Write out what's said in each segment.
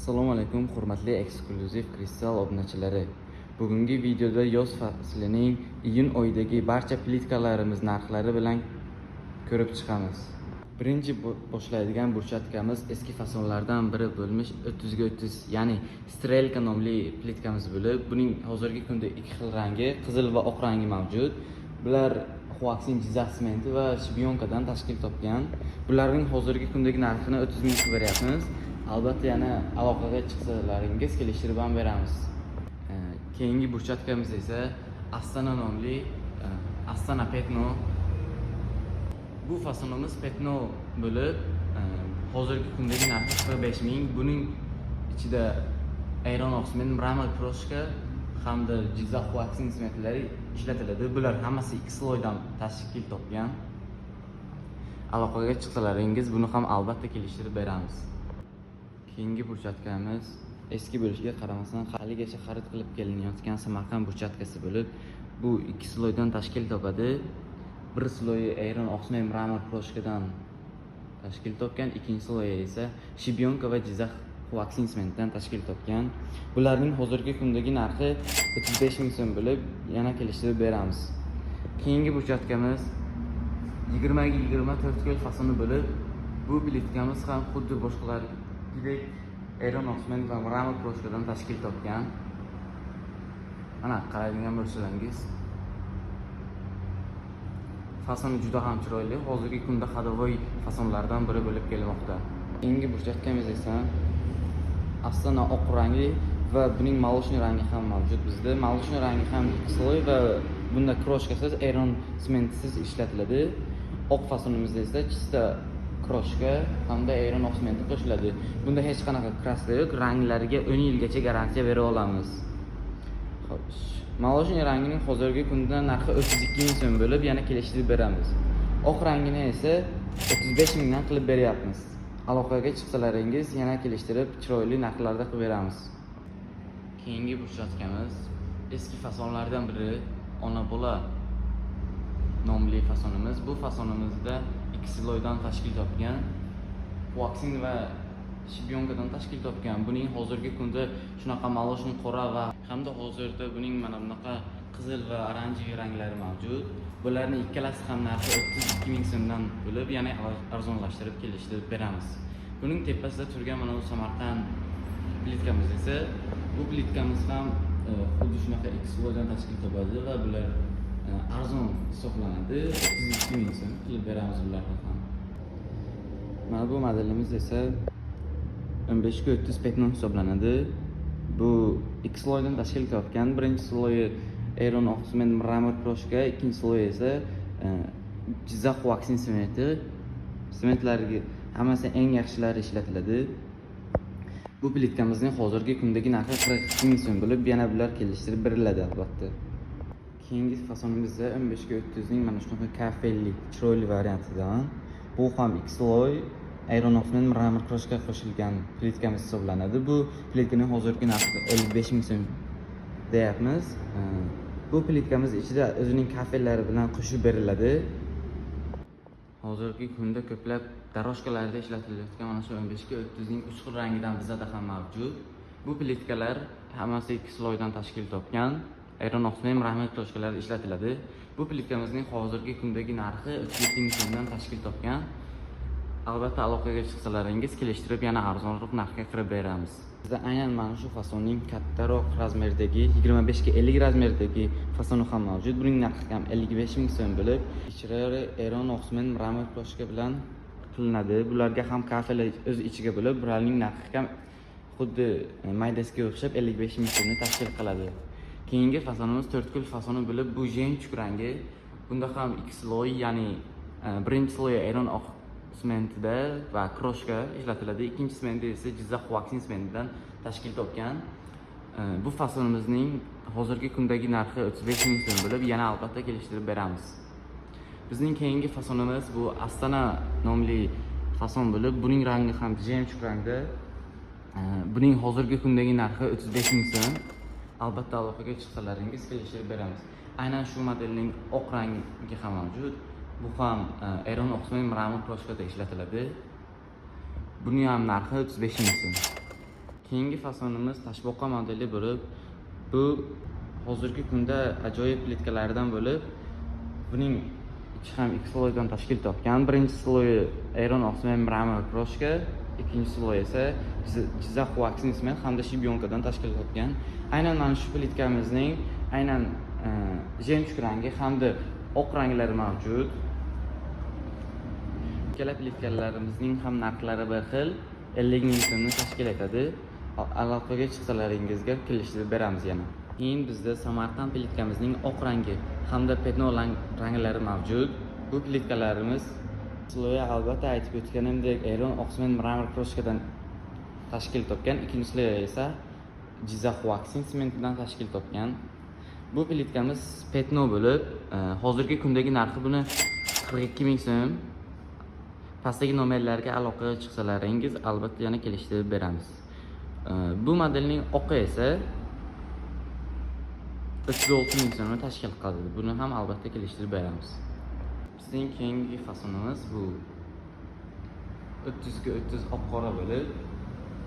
Assalomu alaykum hurmatli eksklyuziv kristal obunachilari. Bugungi videoda yoz faslining iyun oyidagi barcha plitkalarimiz narxlari bilan ko'rib chiqamiz. Birinchi boshlaydigan burchatkamiz eski fasonlardan biri bo'lmish 30 ga 30, ya'ni Strelka nomli plitkamiz bo'lib, buning hozirgi kunda ikki xil rangi, qizil va oq rangi mavjud. Bular Huaxin Jizzax sementi va Shibyonkadan tashkil topgan. Bularning hozirgi kundagi narxini 30 ming beryapmiz. Albatta yana aloqaga chiqsalaringiz kelishtirib ham beramiz. Keyingi burchatkamiz esa Astana nomli Astana Petno. Bu fasonimiz Petno bo'lib, hozirgi kundagi narxi 45 ming. Buning ichida ayron oqsiment, mramor kroshka hamda Jizzax Huaxin sementlari ishlatiladi. Bular hammasi X loydan tashkil topgan. Aloqaga chiqsalaringiz buni ham albatta kelishtirib beramiz. Keyingi burchatkamiz eski bo'lishiga qaramasdan haligacha xarid qilib kelinayotgan Samarqand burchatkasi bo'lib, bu 2 sloydan tashkil topadi. Bir sloyi ayron oqsiment mramor kroshkadan tashkil topgan, ikkinchi sloyi esa Shibyonka va Jizzax Huaxin sementdan tashkil topgan. Bularning hozirgi kundagi narxi 35 ming so'm bo'lib, yana kelishtirib beramiz. Keyingi burchatkamiz 20 ga 24 ko'l fasoni bo'lib, bu plitkamiz ham xuddi boshqalargidek ayron oqsiment va mramor kroshkadan tashkil topgan. Mana qaraydigan bo'lsangiz, fasoni juda ham chiroyli. Hozirgi kunda hadovoy fasonlardan biri bo'lib kelmoqda. Keyingi burchatkamiz esa Astana oq rangi va buning молочный rangi ham mavjud bizda. Молочный rangi ham sloy va bunda kroshkasiz, ayron sementsiz ishlatiladi. Oq fasonimizda esa chista kroshka hamda ayron oqsimenti qo'shiladi. Bunda hech qanaqa kraska yo'q, ranglariga 10 yilgacha garantiya bera olamiz. Xo'sh, молочный rangining hozirgi kunda narxi 32 ming so'm bo'lib, yana kelishtirib beramiz. Oq rangini esa 35 mingdan qilib beryapmiz. Aloqaga chiqsalaringiz yana kelishtirib chiroyli narxlarda qilib beramiz. Keyingi burchatkamiz eski fasonlardan biri Ona bola nomli fasonimiz. Bu fasonimizda ikki sloydan tashkil topgan, Huaxin va Shibyonkadan tashkil topgan. Buning hozirgi kunda shunaqa молочный qora va hamda hozirda buning mana bunaqa qizil va oranjiy ranglari mavjud. Bularning ikkalasi ham narxi 32 ming so'mdan bo'lib, yana arzonlashtirib kelishtirib beramiz. Buning tepasida turgan mana bu Samarqand plitkamiz esa, bu plitkamiz ham xuddi shunaqa X loydan tashkil topadi va bular arzon hisoblanadi. 32 ming so'm qilib beramiz ularga ham. Mana bu modelimiz esa 15 ga 30 Petno hisoblanadi. Bu X loydan tashkil topgan. Birinchi sloyi ayron oqsiment mramor kroshka, ikkinchi sloyi esa Jizzax Huaxin sementi. Sementlarga hammasi eng yaxshilari ishlatiladi. Bu plitkamizning hozirgi kundagi narxi 42 ming so'm bo'lib, yana bular kelishtirib beriladi albatta. Keyingi fasonimizda 15 ga 30 ning mana shunaqa kafelli, chiroyli variantidan. Bu ham X loy ayron oqsiment mramor kroshka qo'shilgan plitkamiz hisoblanadi. Bu plitkaning hozirgi narxi 55 ming so'm deyapmiz. Bu plitkamiz ichida o'zining kafellari bilan qo'shib beriladi. Hozirgi kunda ko'plab daroshkalarda ishlatilayotgan mana shu 15 ga 30 ning 3 xil rangidan bizda ham mavjud. Bu plitkalar hammasi 2 sloydan tashkil topgan. Ayron oqsiment mramor kroshkalar ishlatiladi. Bu plitkамizning hozirgi kundagi narxi 37 ming so'mdan tashkil topgan. Albatta aloqaga chiqsalaringiz kelishtirib yana arzonroq narxga qilib beramiz. Bizda aynan mana shu fasonning kattaroq razmerdagi 25 ga 50 razmerdagi fasoni ham mavjud. Buning narxi ham 55 ming so'm bo'lib, ichirari ayron oqsiment mramor kroshka bilan qilinadi. Bularga ham kafelar o'z ichiga bo'lib, bularning narxi ham xuddi maydasiga o'xshab 55 ming so'mni tashkil qiladi. Keyingi fasonimiz 4 ko'l fasoni bo'lib, bu jemchuk rangi. Bunda ham X loy, ya'ni birinchi sloyi ayron sementida va kroshka ishlatiladi. Ikkinchi sementi esa Jizzax Huaxin sementidan tashkil topgan. Bu fasonimizning hozirgi kundagi narxi 35 ming so'm bo'lib, yana albatta kelishtirib beramiz. Bizning keyingi fasonimiz bu Astana nomli fason bo'lib, buning rangi ham jemchuk rangda. Buning hozirgi kundagi narxi 35 ming so'm. Albatta aloqaga chiqsalaringiz kelishtirib beramiz. Aynan shu modelning oq rangi ham mavjud. Bu ham ayron oqsiment mramor kroshkada ishlatiladi. Buning ham narxi 35 ming so'm. Keyingi fasonimiz toshboqa modeli bo'lib, bu hozirgi kunda ajoyib plitkalardan bo'lib, buning ichi ham ikki sloydan tashkil topgan. Birinchi sloyi Aeron Oxman mramor kroshka, ikkinchi sloy esa Jizzax waxing cement hamda shibyonkadan tashkil topgan. Aynan mana shu plitkamizning aynan jemchug rangi hamda oq ranglari mavjud. Ikkala plitkalarimizning ham narxlari bir xil, 50 ming so'mni tashkil etadi. Aloqaga chiqsalaringizga kelishtirib beramiz yana. Keyin bizda Samarqand plitkamizning oq rangi hamda petno ranglari mavjud. Bu plitkalarimiz sloyi albatta aytib o'tganimdek Aeron Oxman mramor kroshkadan tashkil topgan. Ikkinchi sloyi esa Jizzax waxing sementidan tashkil topgan. Bu plitkamiz petno bo'lib, hozirgi kundagi narxi buni 42 ming so'm. Pastdagi nomerlarga aloqaga chiqsalaringiz albatta yana kelishtirib beramiz. Bu modelning oqi esa 36 ming so'mni tashkil qiladi. Buni ham albatta kelishtirib beramiz. Bizning keyingi fasonimiz bu 30 ga 30 oq qora bo'lib,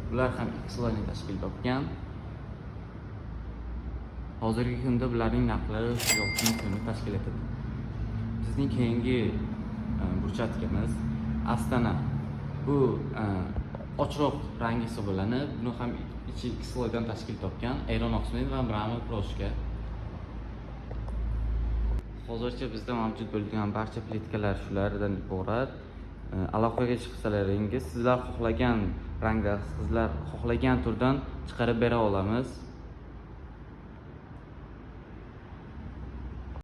bular ham ikki sloyni tashkil topgan. Hozirgi kunda bularning narxlari 36 ming so'mni tashkil etadi. Bizning keyingi burchatkamiz Astana. Bu ochroq rangi hisoblanib, buni ham ichi ikki sloydan tashkil topgan. Aeron Oxman va mramor kroshka. Hozircha bizda mavjud bo'lgan barcha plitkalar shulardan iborat. Aloqaga chiqsalaringiz, sizlar xohlagan rangda, sizlar xohlagan turdan chiqarib bera olamiz.